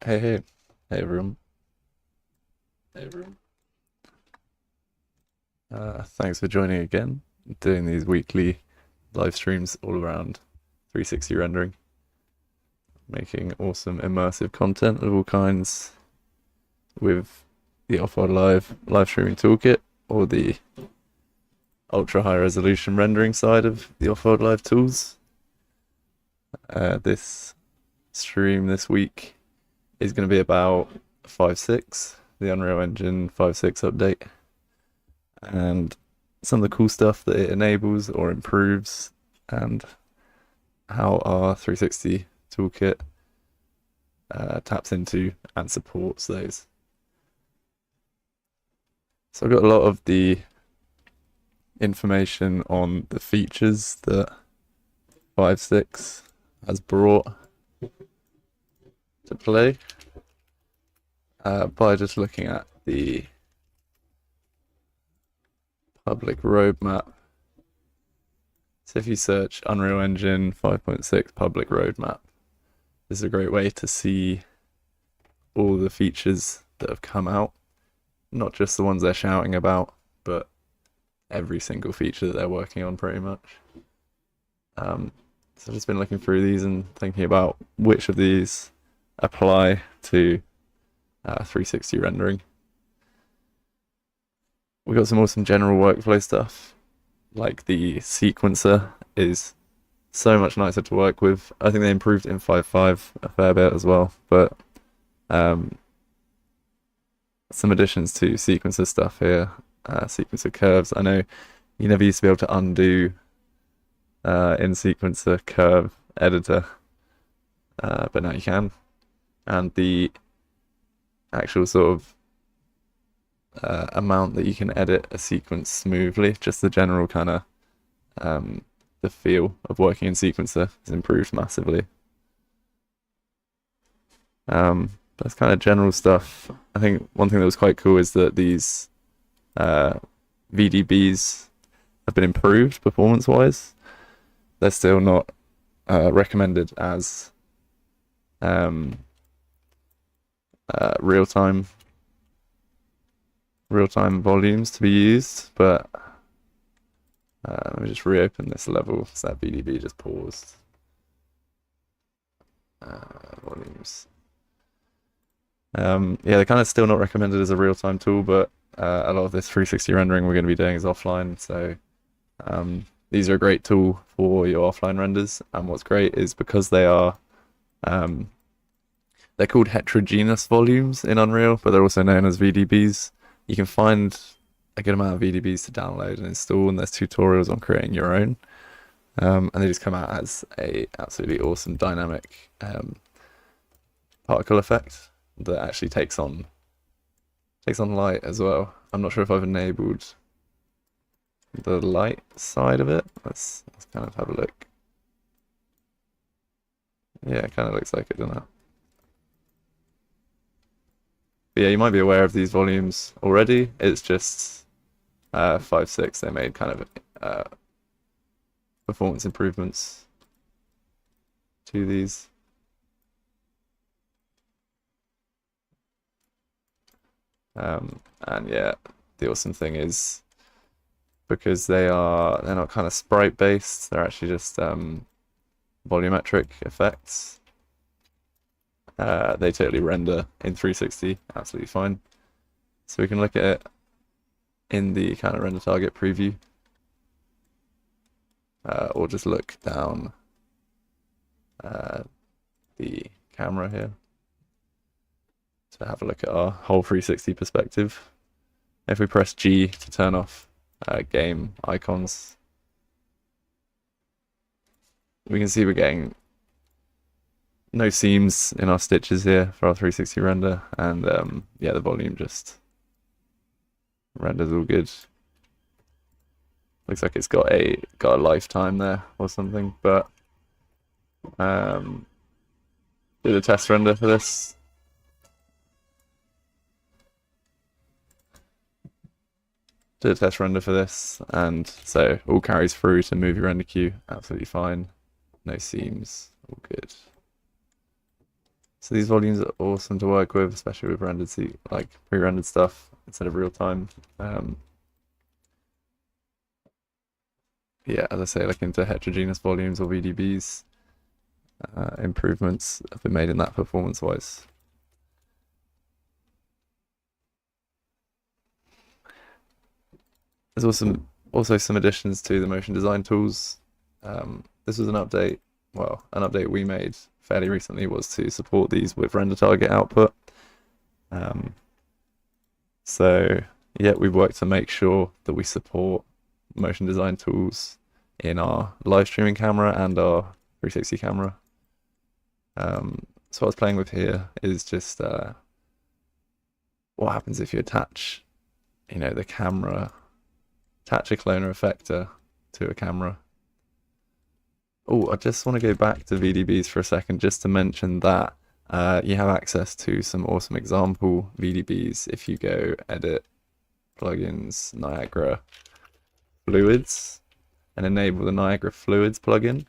Hey, hey everyone. Hey everyone. Thanks for joining again. Doing these weekly live streams all around 360 rendering, making awesome immersive content of all kinds with the OWL live streaming toolkit or the ultra high resolution rendering side of the OWL Live tools. This stream this week is going to be about 5.6, the Unreal Engine 5.6 update, and some of the cool stuff that it enables or improves, and how our 360 toolkit taps into and supports those. So I've got a lot of the information on the features that 5.6 has brought to play by just looking at the public roadmap. So if you search Unreal Engine 5.6 public roadmap, this is a great way to see all the features that have come out, not just the ones they're shouting about, but every single feature that they're working on pretty much. So I've just been looking through these and thinking about which of these apply to 360 rendering. We got some awesome general workflow stuff, like the sequencer is so much nicer to work with. I think they improved in 5.5 a fair bit as well, but some additions to sequencer stuff here. Sequencer curves. I know you never used to be able to undo in sequencer curve editor, but now you can. And the actual sort of amount that you can edit a sequence smoothly, just the general kind of the feel of working in sequencer has improved massively. That's kind of general stuff. I think one thing that was quite cool is that these VDBs have been improved performance-wise. They're still not recommended as real-time volumes to be used, but let me just reopen this level so that VDB just paused. Volumes. Yeah, they're kind of still not recommended as a real-time tool, but a lot of this 360 rendering we're going to be doing is offline, so these are a great tool for your offline renders. And what's great is because they are they're called heterogeneous volumes in Unreal, but they're also known as VDBs. You can find a good amount of VDBs to download and install, and there's tutorials on creating your own. And they just come out as a absolutely awesome dynamic particle effect that actually takes on light as well. I'm not sure if I've enabled the light side of it. Let's kind of have a look. Yeah, it kind of looks like it, doesn't it? But yeah, you might be aware of these volumes already. It's just 5.6. They made kind of performance improvements to these. And yeah, the awesome thing is because they're not kind of sprite based, they're actually just volumetric effects. They totally render in 360 absolutely fine. So we can look at it in the kind of render target preview, or just look down the camera here to have a look at our whole 360 perspective. If we press G to turn off game icons, we can see we're getting no seams in our stitches here for our 360 render, and yeah, the volume just renders all good. Looks like it's got a lifetime there or something, but did a test render for this. Did a test render for this, and so all carries through to movie render queue absolutely fine. No seams, all good. So these volumes are awesome to work with, especially with rendered, like pre-rendered stuff instead of real time. Yeah, as I say, like into heterogeneous volumes or VDBs, improvements have been made in that performance-wise. There's also some additions to the motion design tools. This was an update. Well, an update we made fairly recently was to support these with render target output. So yeah, we've worked to make sure that we support motion design tools in our live streaming camera and our 360 camera. So what I was playing with here is just what happens if you attach, the camera, attach a cloner effector to a camera. Oh, I just want to go back to VDBs for a second just to mention that you have access to some awesome example VDBs if you go edit, plugins, Niagara, fluids, and enable the Niagara fluids plugin.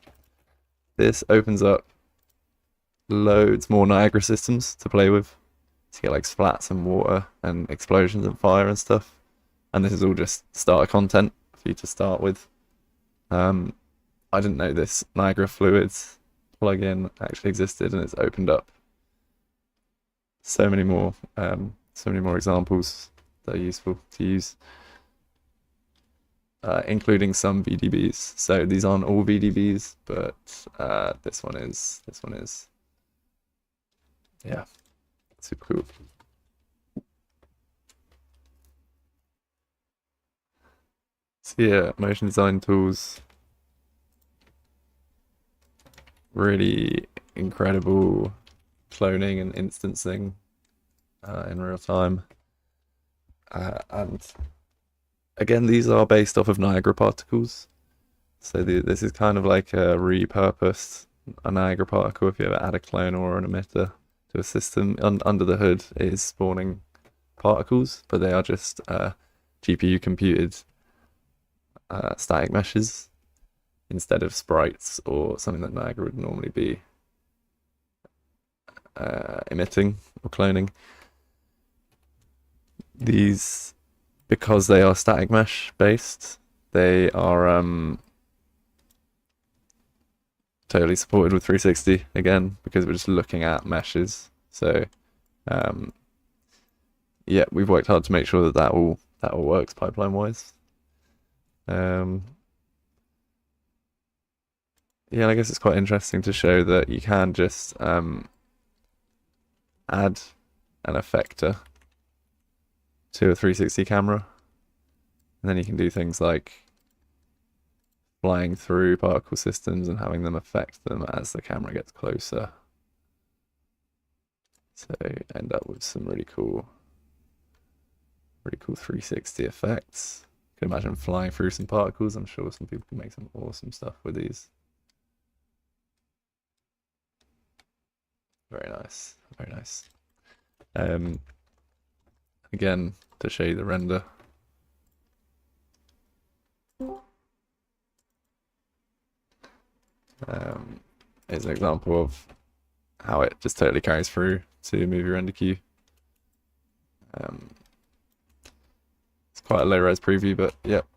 This opens up loads more Niagara systems to play with. So you get like splats and water and explosions and fire and stuff. And this is all just starter content for you to start with. I didn't know this Niagara fluids plugin actually existed, and it's opened up so many more examples that are useful to use, including some VDBs. So these aren't all VDBs, but this one is. Yeah, super cool. So yeah, motion design tools, really incredible cloning and instancing in real time. And again, these are based off of Niagara particles. So this is kind of like a repurposed Niagara particle. If you ever add a cloner or an emitter to a system, under the hood it is spawning particles, but they are just GPU computed static meshes instead of sprites or something that Niagara would normally be emitting or cloning. These, because they are static mesh based, they are totally supported with 360 again, because we're just looking at meshes. So yeah, we've worked hard to make sure that all works pipeline wise. Yeah, I guess it's quite interesting to show that you can just add an effector to a 360 camera, and then you can do things like flying through particle systems and having them affect them as the camera gets closer. So you end up with some really cool 360 effects. You can imagine flying through some particles. I'm sure some people can make some awesome stuff with these. Very nice, very nice. Again, to show you the render. Here's an example of how it just totally carries through to movie render queue. It's quite a low-res preview, but yep,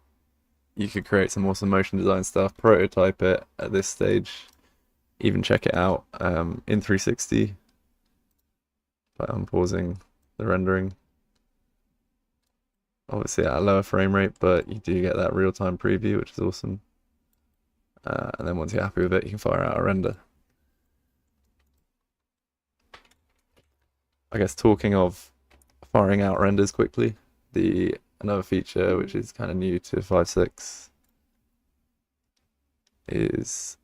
you could create some awesome motion design stuff, prototype it at this stage, even check it out in 360 by unpausing the rendering. Obviously at a lower frame rate, but you do get that real-time preview, which is awesome. And then once you're happy with it, you can fire out a render. I guess talking of firing out renders quickly, another feature which is kind of new to 5.6 is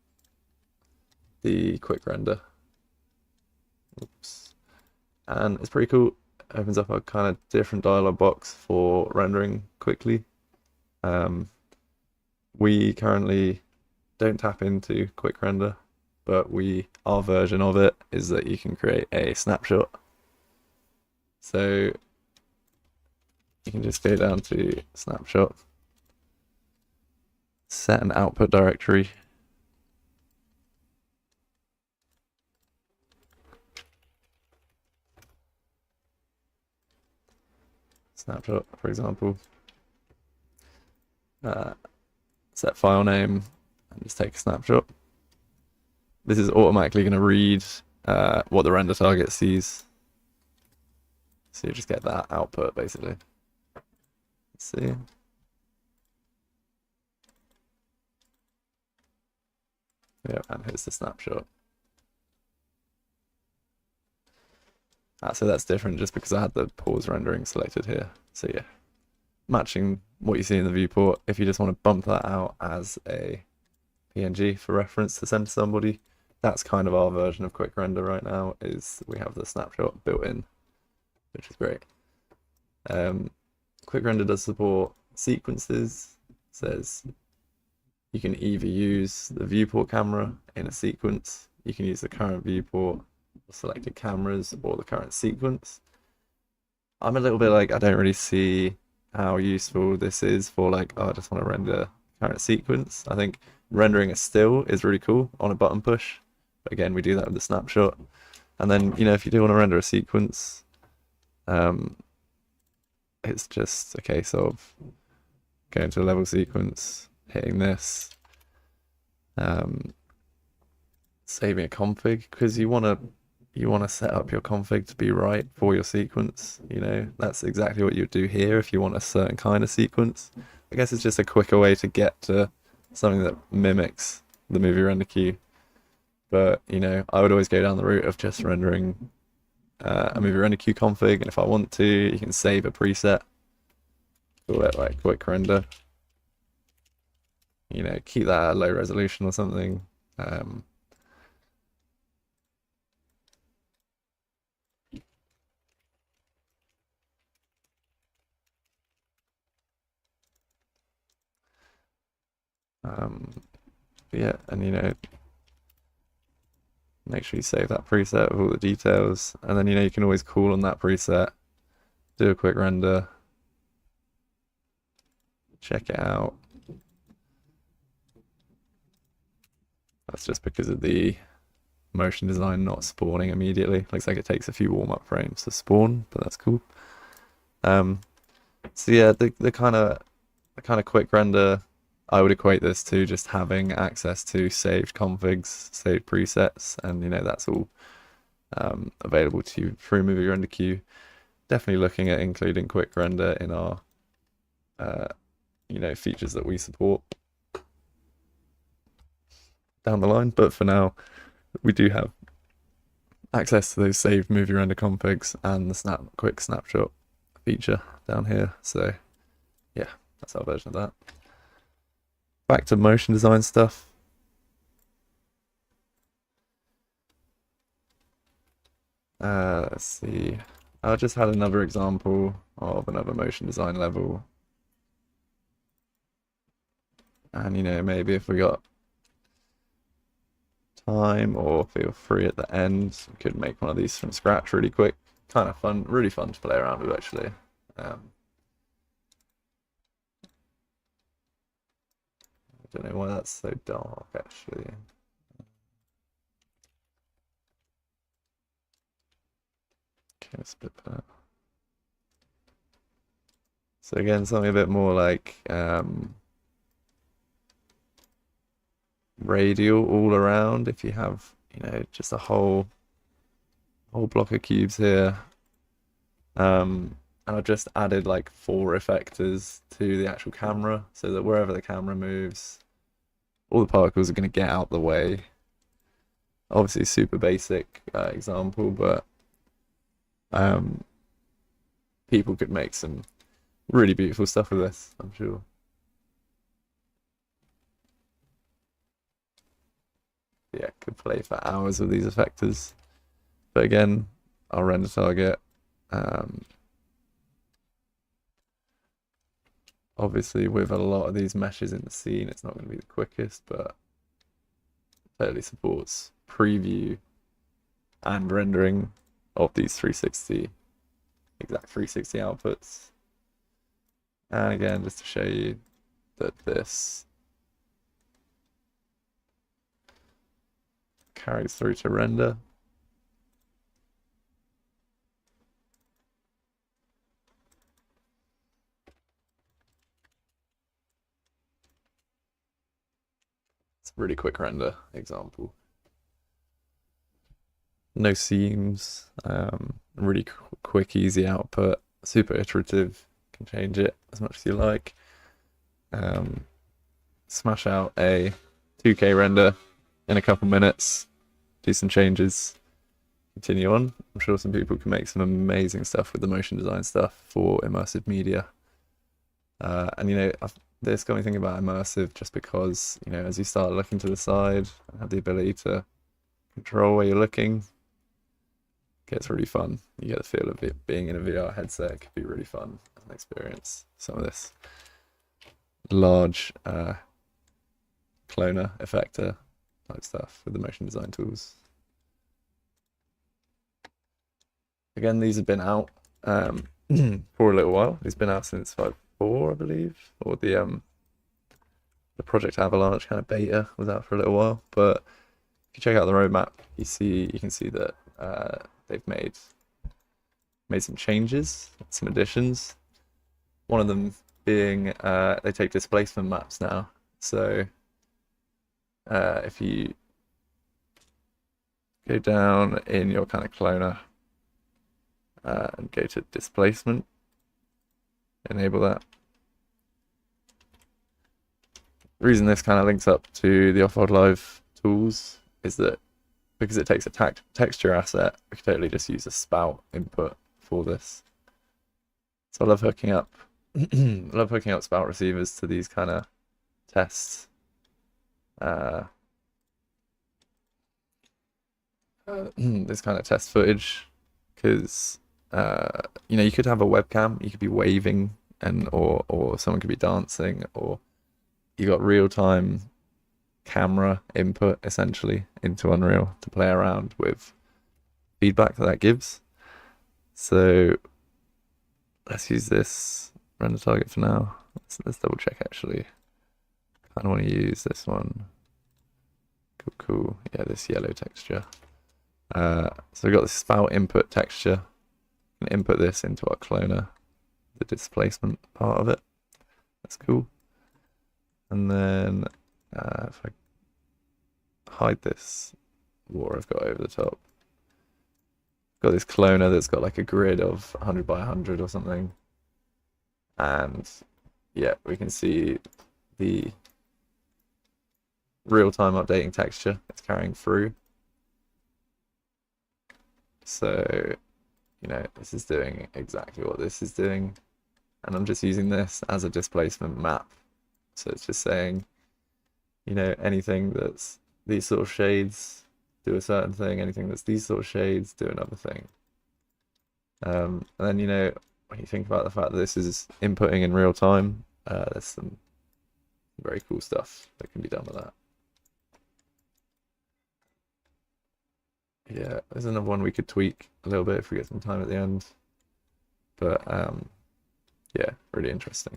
the quick render. Oops. And it's pretty cool. It opens up a kind of different dialog box for rendering quickly. We currently don't tap into quick render, but our version of it is that you can create a snapshot. So you can just go down to snapshot, set an output directory, snapshot, for example. Set file name and just take a snapshot. This is automatically going to read what the render target sees. So you just get that output basically. Let's see. Yeah, and here's the snapshot. So that's different just because I had the pause rendering selected here. So yeah, matching what you see in the viewport. If you just want to bump that out as a PNG for reference to send to somebody, that's kind of our version of quick render right now, is we have the snapshot built in, which is great. Quick render does support sequences. It says you can either use the viewport camera in a sequence, you can use the current viewport, selected cameras, or the current sequence. I'm a little bit like, I don't really see how useful this is for like, oh, I just want to render current sequence. I think rendering a still is really cool on a button push. But again, we do that with the snapshot. And then, you know, if you do want to render a sequence, it's just a case of going to a level sequence, hitting this, saving a config, because you want to set up your config to be right for your sequence. You know, that's exactly what you'd do here if you want a certain kind of sequence. I guess it's just a quicker way to get to something that mimics the movie render queue. But, you know, I would always go down the route of just rendering a movie render queue config, and if I want to, you can save a preset, call it like quick render. You know, keep that at low resolution or something. Yeah, and you know, make sure you save that preset with all the details, and then you know you can always call on that preset, do a quick render, check it out. That's just because of the motion design not spawning immediately. Looks like it takes a few warm-up frames to spawn, but that's cool. So yeah, the kind of quick render, I would equate this to just having access to saved configs, saved presets, and you know that's all available to you through Movie Render Queue. Definitely looking at including quick render in our you know, features that we support down the line, but for now we do have access to those saved movie render configs and the quick snapshot feature down here. So yeah, that's our version of that. Back to motion design stuff. Let's see. I just had another example of another motion design level. And you know, maybe if we got time or feel free at the end, we could make one of these from scratch really quick. Kind of fun, really fun to play around with actually. I don't know why that's so dark actually. Okay, let's split that. So again, something a bit more like radial all around. If you have, you know, just a whole block of cubes here. And I've just added like 4 effectors to the actual camera so that wherever the camera moves, all the particles are going to get out the way. Obviously super basic example, but people could make some really beautiful stuff with this, I'm sure. Yeah, could play for hours with these effectors. But again, our render target, obviously with a lot of these meshes in the scene, it's not going to be the quickest, but totally supports preview and rendering of these 360, exact 360 outputs. And again, just to show you that this carries through to render. It's a really quick render example. No seams, really quick, easy output, super iterative, can change it as much as you like. Smash out a 2K render in a couple minutes, do some changes, continue on. I'm sure some people can make some amazing stuff with the motion design stuff for immersive media. And you know, this got me thinking about immersive just because, you know, as you start looking to the side and have the ability to control where you're looking, it gets really fun. You get the feel of it being in a VR headset. It could be really fun as an experience. Some of this large cloner effector type stuff with the motion design tools. Again, these have been out for a little while. These have been out since 5.4, I believe, or the Project Avalanche kind of beta was out for a little while. But if you check out the roadmap, you can see that they've made some changes, some additions. One of them being they take displacement maps now. So if you go down in your kind of cloner and go to displacement, enable that. The reason this kind of links up to the OWL Live tools is that because it takes a texture asset, we can totally just use a spout input for this. So I love hooking up spout receivers to these kind of tests. This kind of test footage, because you know, you could have a webcam, you could be waving, and or someone could be dancing, or you got real-time camera input essentially into Unreal to play around with feedback that gives. So let's use this render target for now. Let's double check actually. I don't want to use this one. Cool. Yeah, this yellow texture. So we've got the spout input texture. And input this into our cloner, the displacement part of it. That's cool. And then if I hide this water I've got over the top, I've got this cloner that's got like a grid of 100 by 100 or something. And yeah, we can see the real-time updating texture it's carrying through. So, you know, this is doing exactly what this is doing. And I'm just using this as a displacement map. So it's just saying, you know, anything that's these sort of shades do a certain thing, anything that's these sort of shades do another thing. And then, you know, when you think about the fact that this is inputting in real time, there's some very cool stuff that can be done with that. Yeah, there's another one we could tweak a little bit if we get some time at the end. But yeah, really interesting.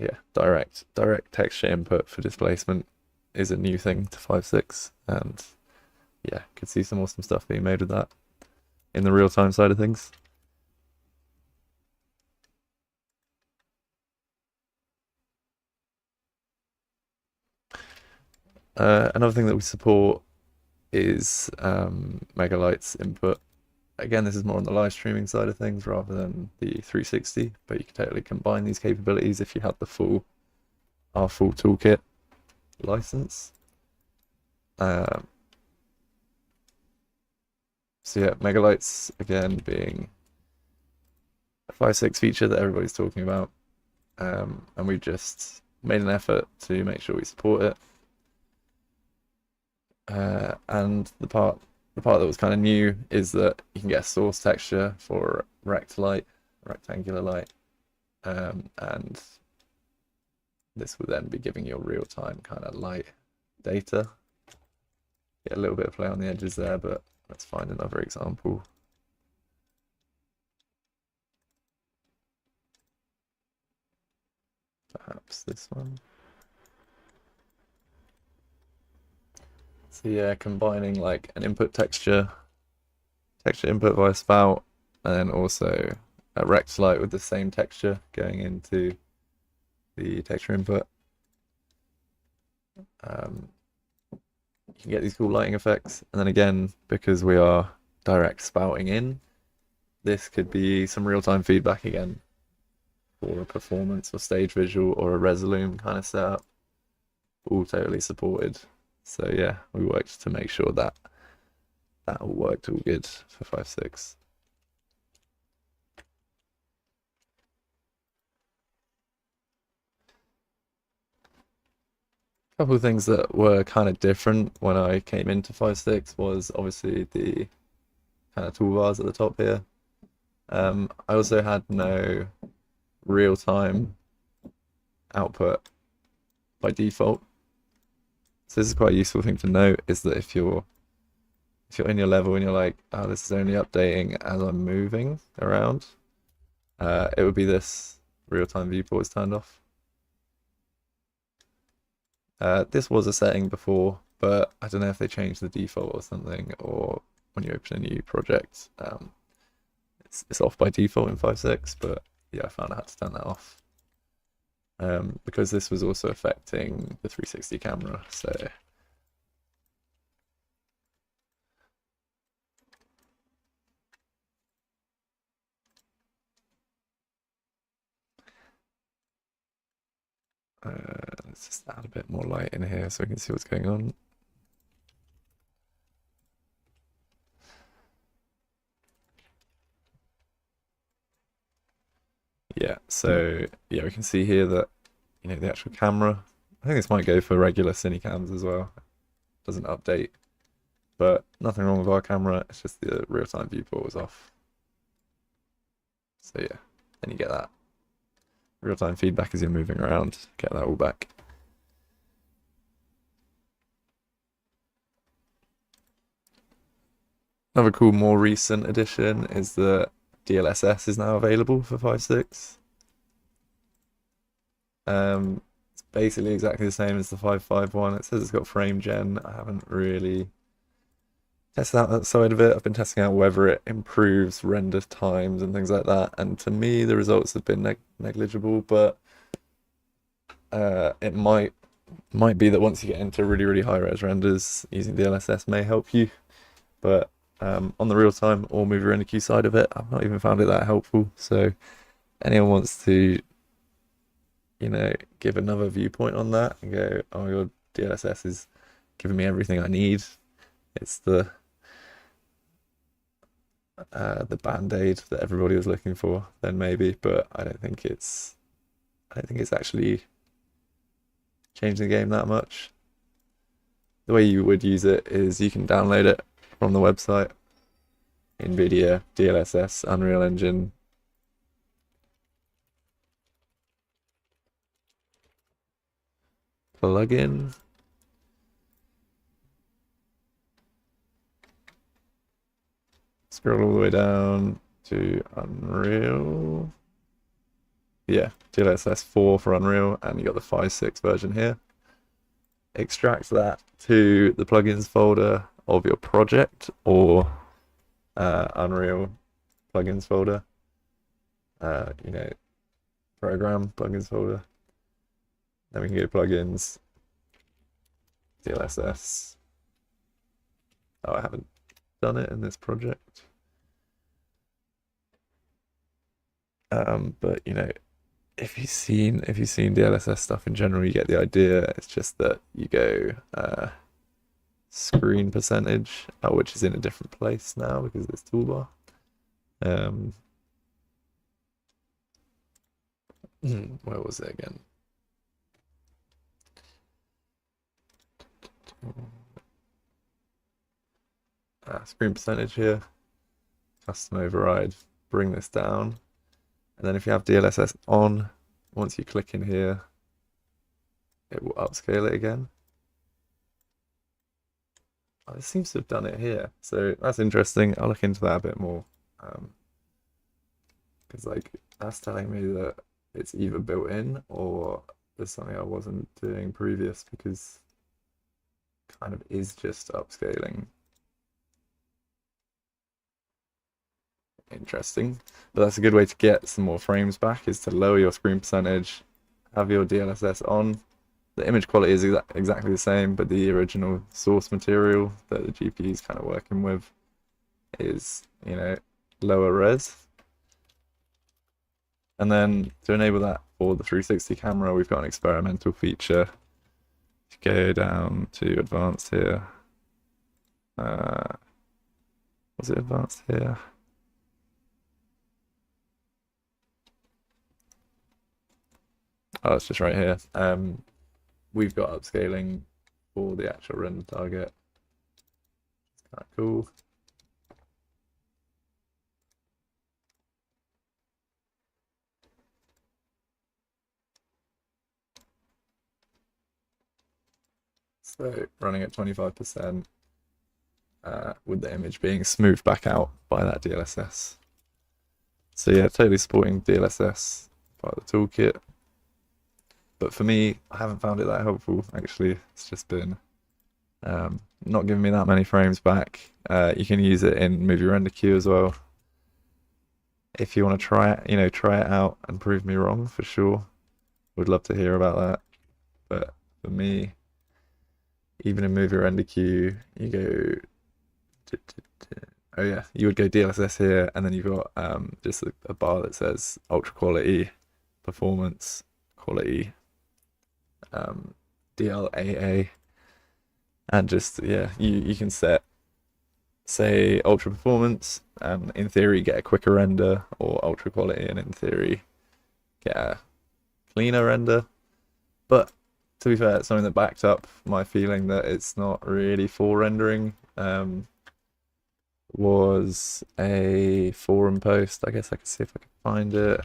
Yeah, direct texture input for displacement is a new thing to 5.6, and yeah, could see some awesome stuff being made with that in the real-time side of things. Another thing that we support is Megalight's input. Again, this is more on the live streaming side of things rather than the 360, but you can totally combine these capabilities if you have the our full toolkit license. So yeah, Megalight's again being a 5.6 feature that everybody's talking about, and we've just made an effort to make sure we support it. And the part that was kind of new is that you can get a source texture for rectangular light, and this will then be giving you a real-time kind of light data. Get a little bit of play on the edges there, but let's find another example. Perhaps this one. So yeah, combining like an input texture input via spout, and then also a rect light with the same texture going into the texture input. You can get these cool lighting effects, and then again, because we are direct spouting in, this could be some real-time feedback again for a performance or stage visual or a Resolume kind of setup. All totally supported. So yeah, we worked to make sure that that all worked all good for 5.6. Couple of things that were kind of different when I came into 5.6 was obviously the kind of toolbars at the top here. I also had no real-time output by default. So this is quite a useful thing to note, is that if you're in your level and you're like, oh, this is only updating as I'm moving around, it would be this real-time viewport is turned off. This was a setting before, but I don't know if they changed the default or something, or when you open a new project, it's off by default in 5.6, but yeah, I found I had to turn that off. Because this was also affecting the 360 camera, so let's just add a bit more light in here so we can see what's going on. Yeah, so yeah, we can see here that, you know, the actual camera, I think this might go for regular cine cams as well. Doesn't update, but nothing wrong with our camera. It's just the real-time viewport was off. So yeah, then you get that real-time feedback as you're moving around. Get that all back. Another cool, more recent addition is that DLSS is now available for 5.6. It's basically exactly the same as the 5.5 one. It says it's got frame gen. I haven't really tested out that side of it. I've been testing out whether it improves render times and things like that. And to me, the results have been negligible, but it might be that once you get into really, really high res renders, using DLSS may help you. But on the real time or movie render queue side of it, I've not even found it that helpful. So anyone wants to, you know, give another viewpoint on that and go, oh, your DLSS is giving me everything I need. It's the band-aid that everybody was looking for, then maybe, but I don't think it's actually changing the game that much. The way you would use it is you can download it from the website, NVIDIA, DLSS, Unreal Engine. Plugin. Scroll all the way down to Unreal. Yeah, DLSS 4 for Unreal, and you got the 5.6 version here. Extract that to the plugins folder of your project or Unreal plugins folder. You know, program plugins folder. Then we can go plugins, DLSS. Oh, I haven't done it in this project. But you know, if you've seen DLSS stuff in general, you get the idea. It's just that you go screen percentage, which is in a different place now because of this toolbar. Where was it again? Screen percentage here, custom override, bring this down, and then if you have DLSS on, once you click in here, it will upscale it again. Oh, it seems to have done it here, so that's interesting. I'll look into that a bit more, because like that's telling me that it's either built in or there's something I wasn't doing previous, because it kind of is just upscaling interesting. But that's a good way to get some more frames back, is to lower your screen percentage, have your DLSS on. The image quality is exactly the same, but the original source material that the GPU is kind of working with is, you know, lower res. And then to enable that for the 360 camera, we've got an experimental feature. Go down to advanced here. Was it advanced here? Oh, it's just right here. We've got upscaling for the actual render target. It's kind of cool. So running at 25%, with the image being smoothed back out by that DLSS. So yeah, totally supporting DLSS part of the toolkit. But for me, I haven't found it that helpful, actually. It's just been not giving me that many frames back. You can use it in Movie Render Queue as well. If you want to try it, try it out and prove me wrong, for sure. Would love to hear about that. But for me, even in Movie Render Queue, you go... Oh yeah, you would go DLSS here, and then you've got just a bar that says ultra quality, performance, quality, DLAA, and just, yeah, you can set, say, ultra performance, and in theory get a quicker render, or ultra quality, and in theory get a cleaner render. But to be fair, it's something that backed up my feeling that it's not really for rendering. Was a forum post. I guess I can see if I can find it.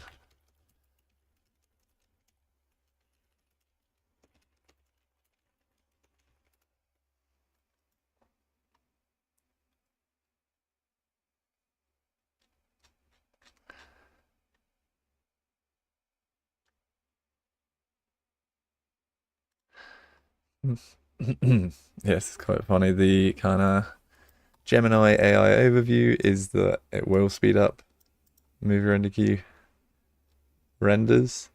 Yes, it's quite funny. The kind of Gemini AI overview is that it will speed up Movie Render Queue renders.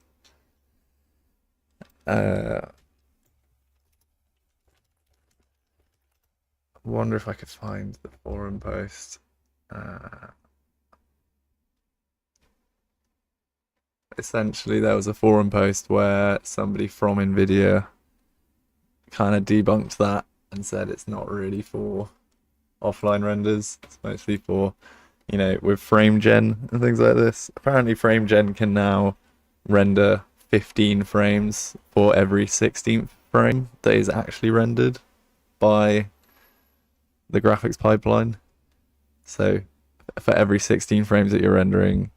Wonder if I could find the forum post. Essentially, there was a forum post where somebody from NVIDIA kind of debunked that and said it's not really for offline renders. It's mostly for, with frame gen and things like this. Apparently, frame gen can now render 15 frames for every 16th frame that is actually rendered by the graphics pipeline. So for every 16 frames that you're rendering,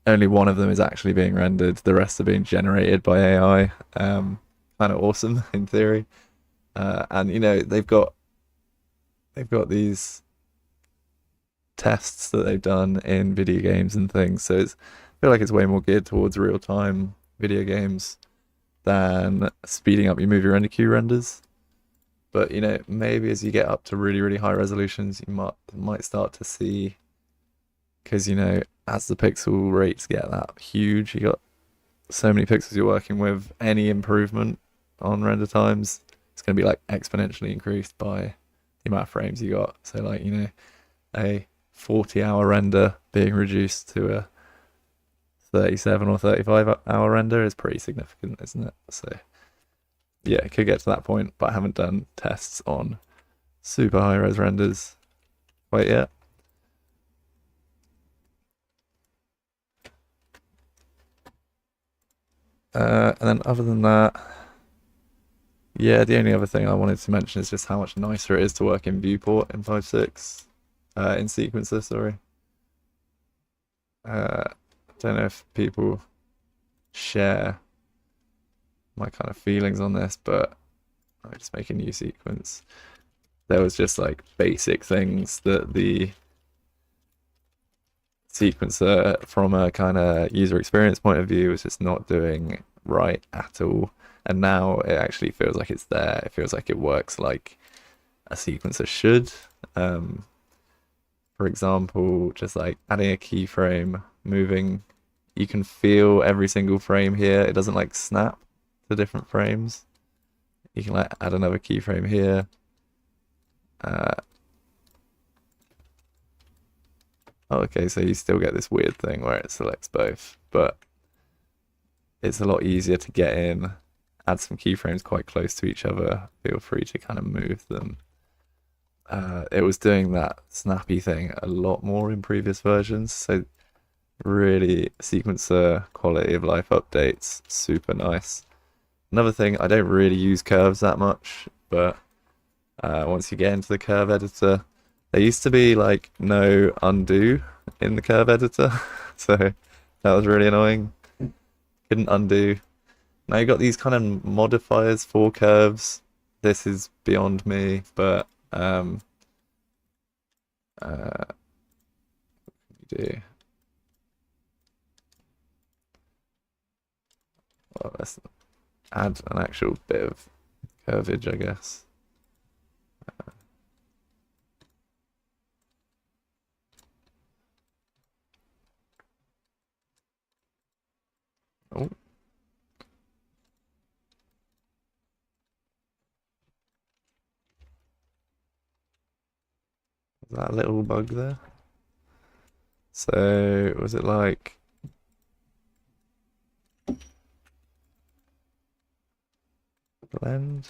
only one of them is actually being rendered. The rest are being generated by AI. Kind of awesome in theory. And they've got these tests that they've done in video games and things. So I feel like it's way more geared towards real-time video games than speeding up your Movie Render Queue renders. But maybe as you get up to really, really high resolutions, you might start to see, because as the pixel rates get that huge, you got so many pixels you're working with, any improvement on render times, it's going to be like exponentially increased by the amount of frames you got. So like, a 40-hour render being reduced to a 37 or 35-hour render is pretty significant, isn't it? So yeah, it could get to that point, but I haven't done tests on super high-res renders quite yet. And then other than that, yeah, the only other thing I wanted to mention is just how much nicer it is to work in viewport in 5.6, in sequencer, sorry. Don't know if people share my kind of feelings on this, but I just make a new sequence. There was just like basic things that the sequencer, from a kind of user experience point of view, was just not doing right at all. And now it actually feels like it's there. It feels like it works like a sequencer should. For For example, just like adding a keyframe, moving, you can feel every single frame here. It doesn't like snap to different frames. You can like add another keyframe here. Okay, so you still get this weird thing where it selects both, but it's a lot easier to get in, add some keyframes quite close to each other. Feel free to kind of move them. It was doing that snappy thing a lot more in previous versions, so really sequencer quality of life updates, super nice. Another thing, I don't really use curves that much, but once you get into the curve editor, there used to be like no undo in the curve editor, so that was really annoying. Couldn't undo. Now you got these kind of modifiers for curves. This is beyond me, but what can we do? Well, let's add an actual bit of curvage, I guess. Oh. Was that a little bug there? So, was it like... blend?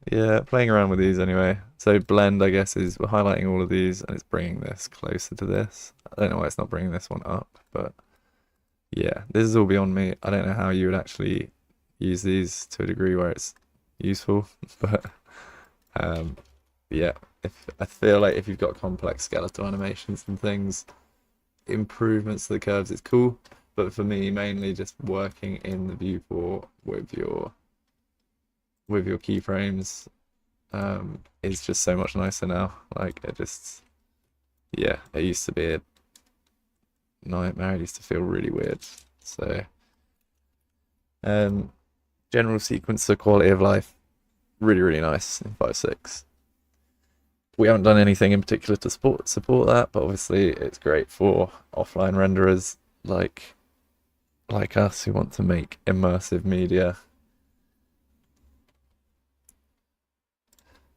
Yeah, playing around with these anyway. So blend, I guess, is we're highlighting all of these and it's bringing this closer to this. I don't know why it's not bringing this one up, but yeah, this is all beyond me. I don't know how you would actually use these to a degree where it's useful, but yeah, if I feel like if you've got complex skeletal animations and things, improvements to the curves is cool, but for me, mainly just working in the viewport with your keyframes is just so much nicer now. Like it just, yeah, it used to be a nightmare. It used to feel really weird. So, general sequencer quality of life, really, really nice in 5.6. We haven't done anything in particular to support that, but obviously it's great for offline renderers like us who want to make immersive media.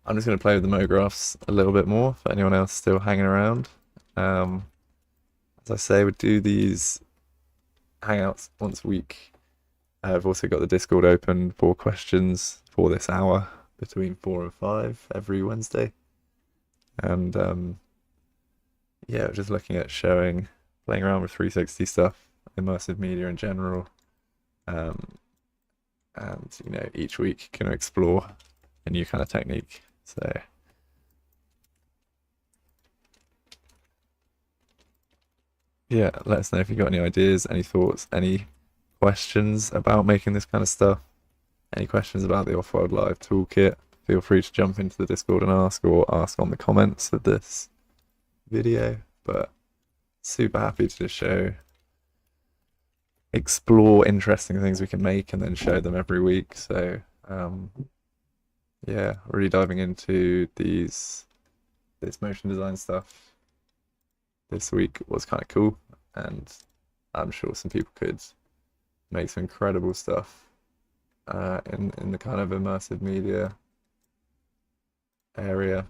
I'm just going to play with the mographs a little bit more for anyone else still hanging around. As I say, we do these Hangouts once a week. I've also got the Discord open for questions for this hour between 4 and 5 every Wednesday. And yeah, just looking at playing around with 360 stuff, immersive media in general. And you know, each week can explore a new kind of technique. So yeah, let us know if you've got any ideas, any thoughts, any questions about making this kind of stuff, any questions about the OWL Live Toolkit. Feel free to jump into the Discord and ask, or ask on the comments of this video. But super happy to just explore interesting things we can make and then show them every week. So yeah, really diving into this motion design stuff this week was kind of cool, and I'm sure some people could make some incredible stuff in the kind of immersive media area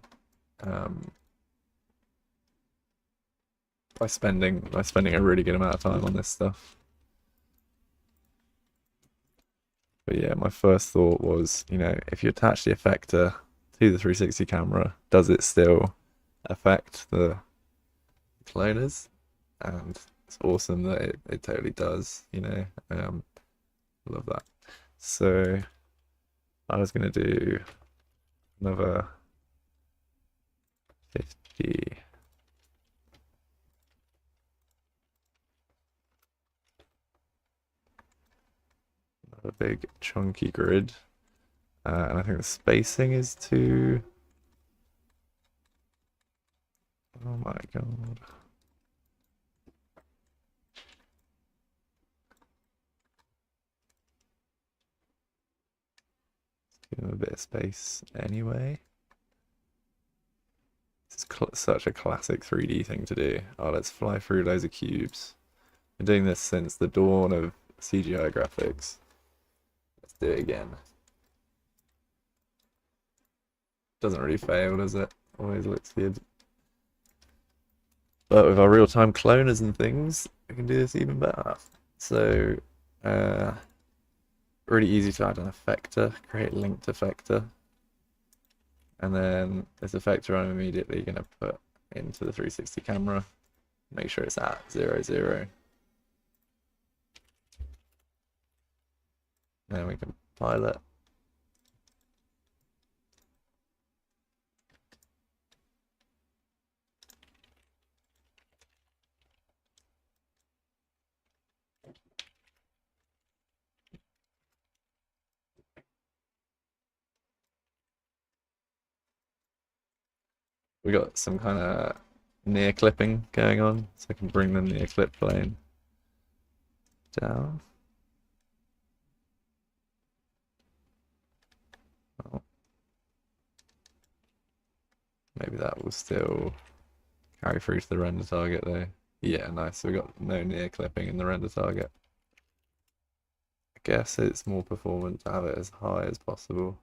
by spending a really good amount of time on this stuff. But yeah, my first thought was, you know, if you attach the effector to the 360 camera, does it still affect the cloners? And it's awesome that it totally does, you know. Love that. So I was gonna do another 50. Another big chunky grid. And I think the spacing is too... Oh my god. Give him a bit of space anyway. This is such a classic 3D thing to do. Oh, let's fly through loads of cubes. Been doing this since the dawn of CGI graphics. Let's do it again. Doesn't really fail, does it? Always looks good. But with our real-time cloners and things, we can do this even better. So, really easy to add an effector, create linked effector. And then this effector I'm immediately going to put into the 360 camera. Make sure it's at 0, 0. Then we can pilot. We got some kind of near clipping going on, so I can bring the near clip plane down. Oh. Maybe that will still carry through to the render target though. Yeah, nice. So we got no near clipping in the render target. I guess it's more performant to have it as high as possible.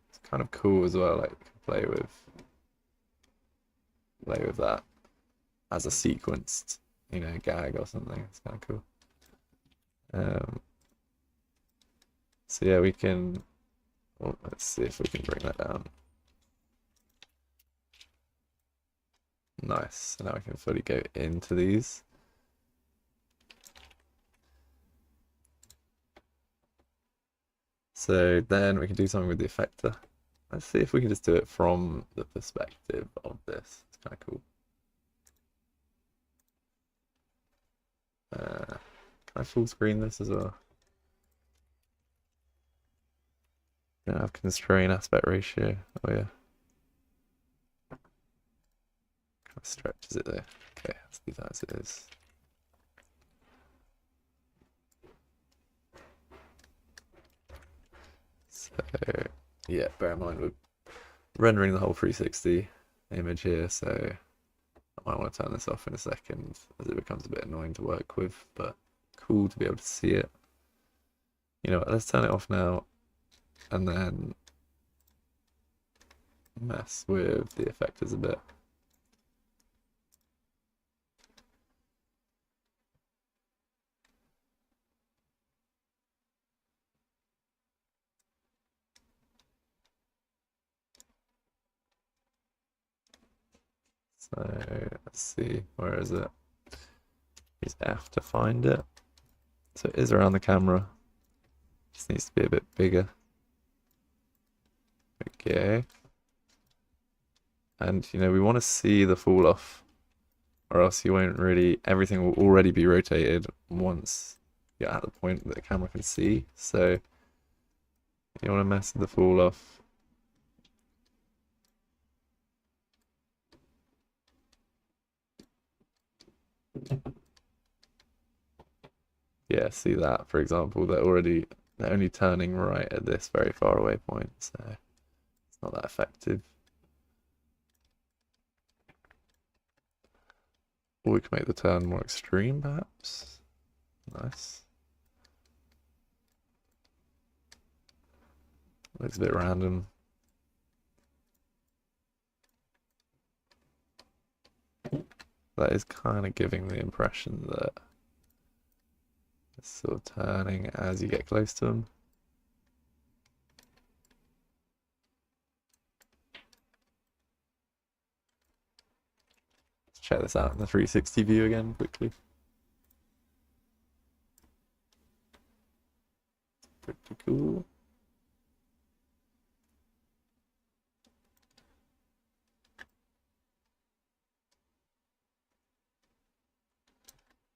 It's kind of cool as well, like play with that as a sequenced, you know, gag or something. It's kind of cool. So yeah, we can. Well, let's see if we can bring that down. Nice. So now we can fully go into these. So then we can do something with the effector. Let's see if we can just do it from the perspective of this. It's kind of cool. Can I full screen this as well? Don't have constrain aspect ratio. Oh yeah. Kind of stretches it there. Okay, let's leave that as it is. So yeah, bear in mind we're rendering the whole 360 image here, so I might want to turn this off in a second as it becomes a bit annoying to work with, but cool to be able to see it. You know what, let's turn it off now and then mess with the effectors a bit. So let's see, where is it? Use F to find it. So it is around the camera. Just needs to be a bit bigger. Okay. And you know, we want to see the fall off, or else you won't really, everything will already be rotated once you're at the point that the camera can see. So you want to mess with the fall off. Yeah, see that, for example, they're only turning right at this very far away point, so it's not that effective. Or we can make the turn more extreme, perhaps. Nice. Looks a bit random. That is kind of giving the impression that it's sort of turning as you get close to them. Let's check this out in the 360 view again quickly. Pretty cool.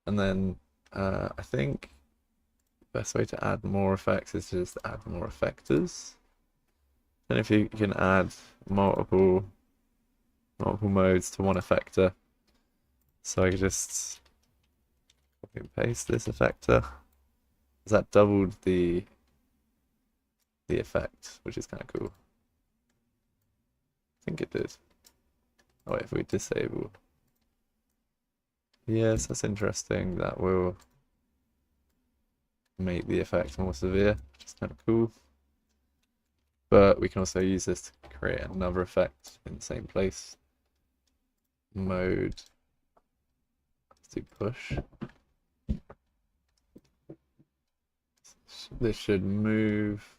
And then I think the best way to add more effects is to just add more effectors. And if you can add multiple modes to one effector. So I could just copy and paste this effector. That doubled the the effect, which is kind of cool. I think it did. Oh, wait, if we disable. Yes, that's interesting. That will make the effect more severe, which is kind of cool. But we can also use this to create another effect in the same place. Mode. Let's do push. This should move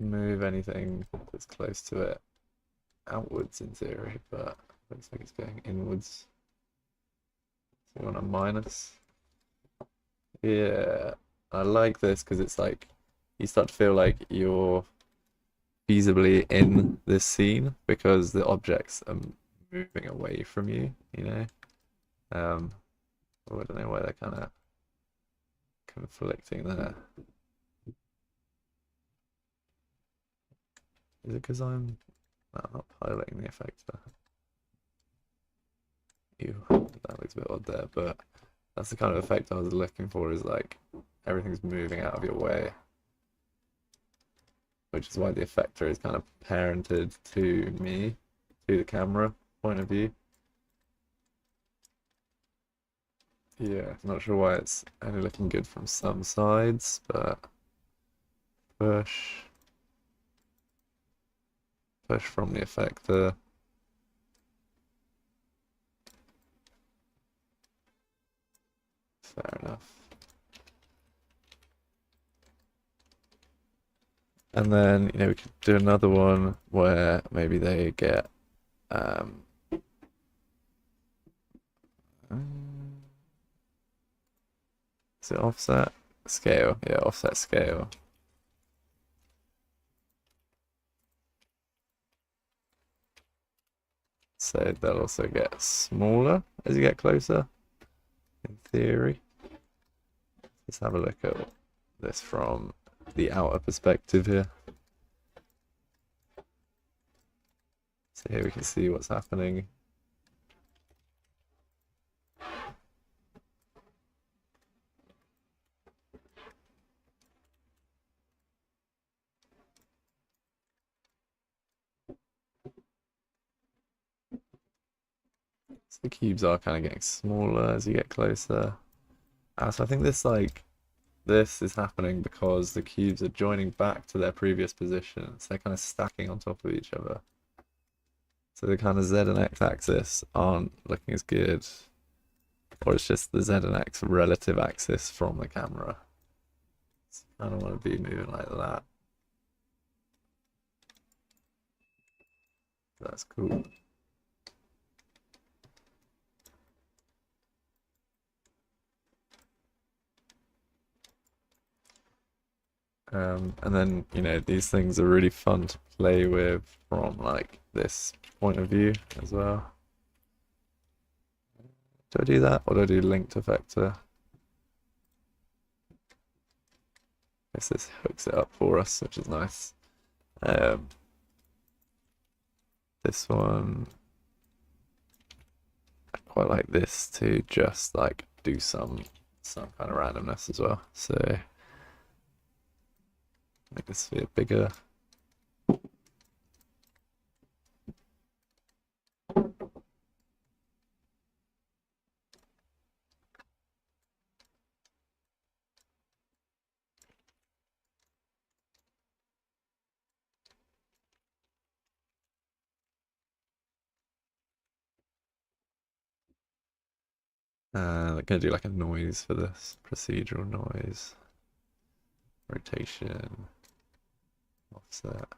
anything that's close to it outwards in theory, but looks like it's going inwards. So you want a minus. Yeah, I like this because it's like you start to feel like you're feasibly in this scene because the objects are moving away from you, you know? I don't know why they're kind of conflicting there. Is it because I'm not piloting the effect there? Ew, that looks a bit odd there, but that's the kind of effect I was looking for, is like everything's moving out of your way. Which is why the effector is kind of parented to me, to the camera point of view. Yeah, not sure why it's only looking good from some sides, but push from the effector. Fair enough. And then, we could do another one where maybe they get is it offset? Scale, yeah, offset scale. So they'll also get smaller as you get closer, in theory. Let's have a look at this from the outer perspective here. So here we can see what's happening. So the cubes are kind of getting smaller as you get closer. So I think this is happening because the cubes are joining back to their previous positions. They're kind of stacking on top of each other. So the kind of Z and X axis aren't looking as good. Or it's just the Z and X relative axis from the camera. So I don't want to be moving like that. That's cool. And then, these things are really fun to play with from like this point of view as well. Do I do that, or do I do linked effector? I guess this hooks it up for us, which is nice. This one, I quite like this to just like do some kind of randomness as well. So make the sphere bigger. I'm gonna do like a noise for this, procedural noise, rotation, offset.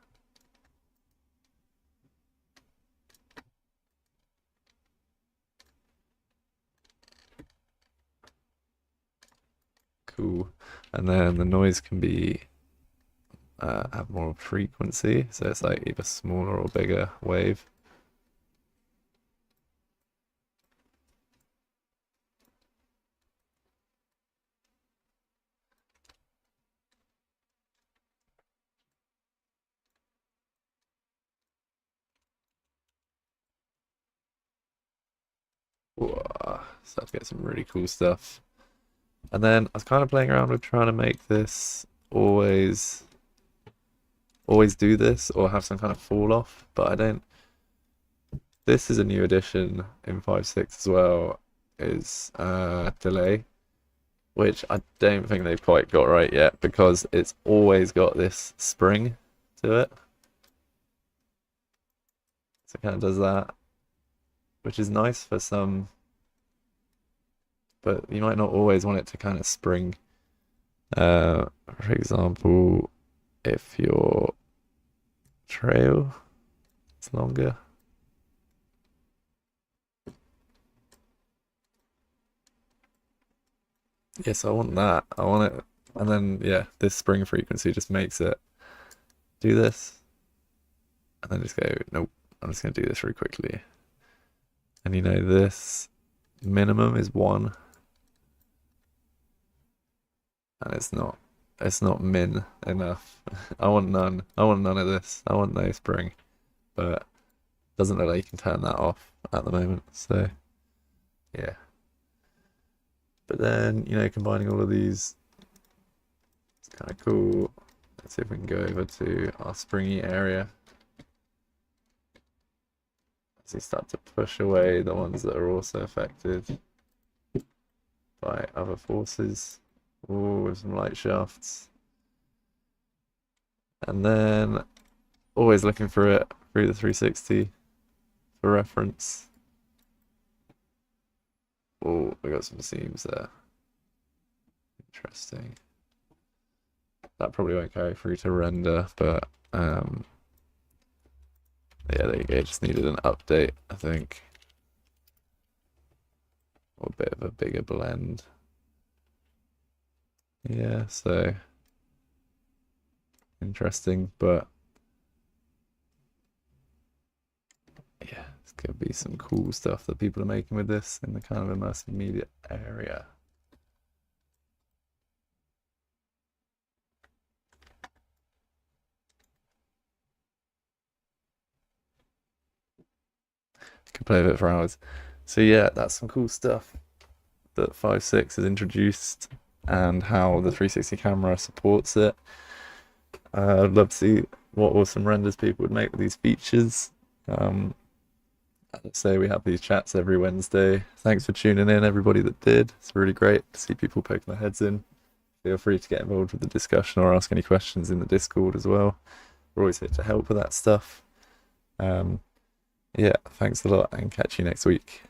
Cool. And then the noise can be have more frequency, so it's like either smaller or bigger wave. Whoa, start to get some really cool stuff. And then I was kind of playing around with trying to make this always always do this or have some kind of fall off, but I don't. This is a new addition in 5.6 as well, is delay, which I don't think they've quite got right yet because it's always got this spring to it. So it kind of does that, which is nice for some, but you might not always want it to kind of spring. For example, if your trail is longer. Yes, I want that. I want it. And then, yeah, this spring frequency just makes it do this. And then just go, nope, I'm just going to do this really quickly. And you know, this minimum is 1. And it's not min enough. I want none. I want none of this. I want no spring. But it doesn't look like you can turn that off at the moment. So, yeah. But then, you know, combining all of these, it's kind of cool. Let's see if we can go over to our springy area. As we start to push away the ones that are also affected by other forces. Ooh, with some light shafts. And then always looking for it through the 360 for reference. Oh, we got some seams there. Interesting. That probably won't carry through to render, but yeah, there you go. Just needed an update, I think. Or a bit of a bigger blend. Yeah, so interesting, but yeah, it's gonna be some cool stuff that people are making with this in the kind of immersive media area. Could play with it for hours. So yeah, that's some cool stuff that 5.6 has introduced and how the 360 camera supports it. I'd love to see what awesome renders people would make with these features. Let's say we have these chats every Wednesday. Thanks for tuning in, everybody that did. It's really great to see people poking their heads in. Feel free to get involved with the discussion or ask any questions in the Discord as well. We're always here to help with that stuff. Yeah, thanks a lot and catch you next week.